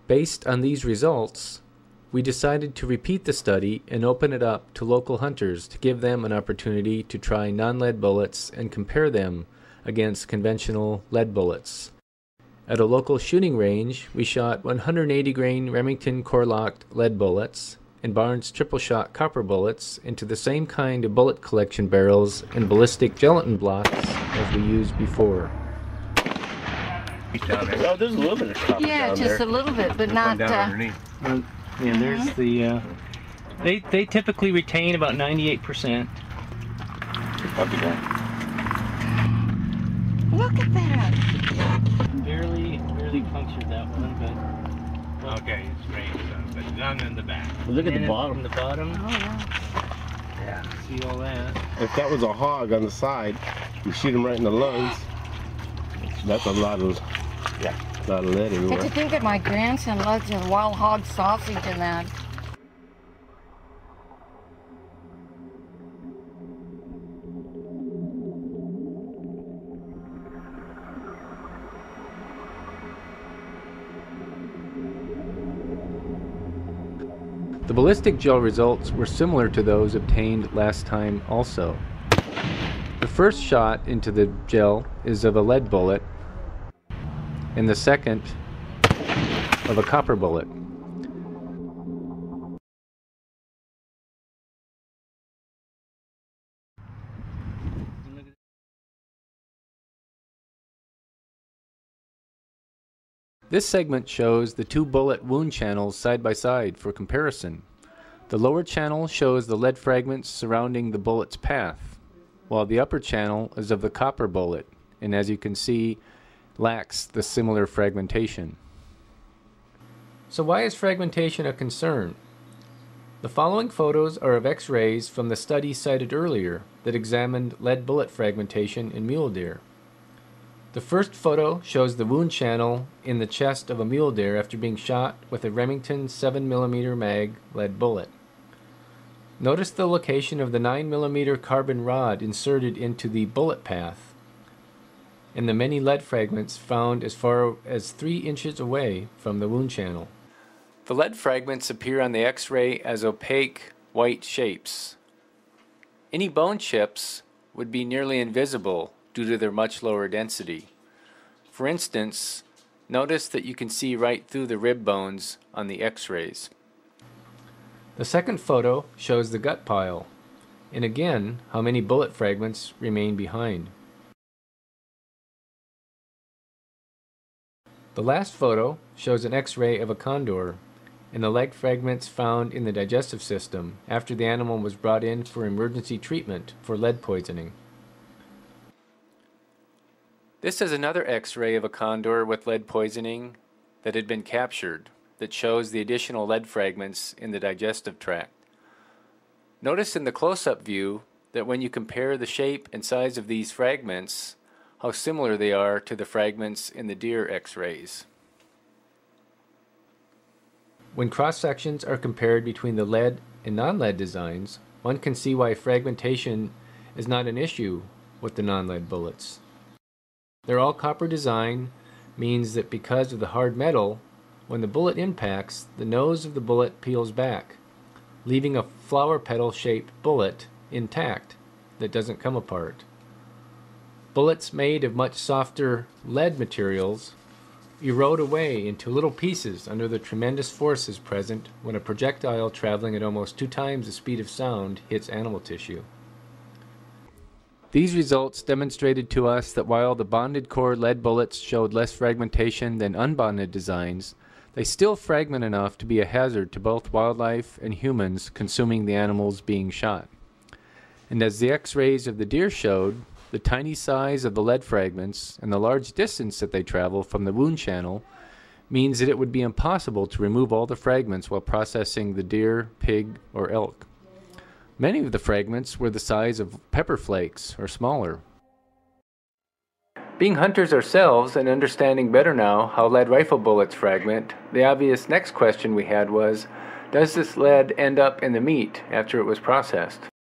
Based on these results, we decided to repeat the study and open it up to local hunters to give them an opportunity to try non-lead bullets and compare them against conventional lead bullets. At a local shooting range, we shot 180 grain Remington core-locked lead bullets and Barnes triple-shot copper bullets into the same kind of bullet collection barrels and ballistic gelatin blocks as we used before. Down there. Oh, there's a little bit of copper down Yeah, just there. a little bit, but not. Down underneath. Yeah, there's the. They typically retain about 98%. Look at that. Barely punctured that one, but. Okay, it's strange, but none in the back. Look at the In bottom. the bottom. Oh yeah. Yeah. See all that. If that was a hog on the side, you shoot him right in the lungs. That's a lot of lead But to anyway. think that my grandson loves a wild hog sausage and that. The ballistic gel results were similar to those obtained last time also. The first shot into the gel is of a lead bullet, and the second of a copper bullet. This segment shows the two bullet wound channels side by side for comparison. The lower channel shows the lead fragments surrounding the bullet's path, while the upper channel is of the copper bullet, and as you can see, lacks the similar fragmentation. So why is fragmentation a concern? The following photos are of X-rays from the study cited earlier that examined lead bullet fragmentation in mule deer. The first photo shows the wound channel in the chest of a mule deer after being shot with a Remington 7mm mag lead bullet. Notice the location of the 9mm carbon rod inserted into the bullet path, and the many lead fragments found as far as 3 inches away from the wound channel. The lead fragments appear on the X-ray as opaque white shapes. Any bone chips would be nearly invisible due to their much lower density. For instance, notice that you can see right through the rib bones on the X-rays. The second photo shows the gut pile, and again how many bullet fragments remain behind. The last photo shows an X-ray of a condor and the leg fragments found in the digestive system after the animal was brought in for emergency treatment for lead poisoning. This is another X-ray of a condor with lead poisoning that had been captured that shows the additional lead fragments in the digestive tract. Notice in the close-up view that when you compare the shape and size of these fragments, how similar they are to the fragments in the deer X-rays. When cross-sections are compared between the lead and non-lead designs, one can see why fragmentation is not an issue with the non-lead bullets. Their all-copper design means that because of the hard metal, when the bullet impacts, the nose of the bullet peels back, leaving a flower petal-shaped bullet intact that doesn't come apart. Bullets made of much softer lead materials erode away into little pieces under the tremendous forces present when a projectile traveling at almost 2 times the speed of sound hits animal tissue. These results demonstrated to us that while the bonded core lead bullets showed less fragmentation than unbonded designs, they still fragment enough to be a hazard to both wildlife and humans consuming the animals being shot. And as the X-rays of the deer showed, the tiny size of the lead fragments and the large distance that they travel from the wound channel means that it would be impossible to remove all the fragments while processing the deer, pig, or elk. Many of the fragments were the size of pepper flakes or smaller. Being hunters ourselves and understanding better now how lead rifle bullets fragment, the obvious next question we had was, does this lead end up in the meat after it was processed?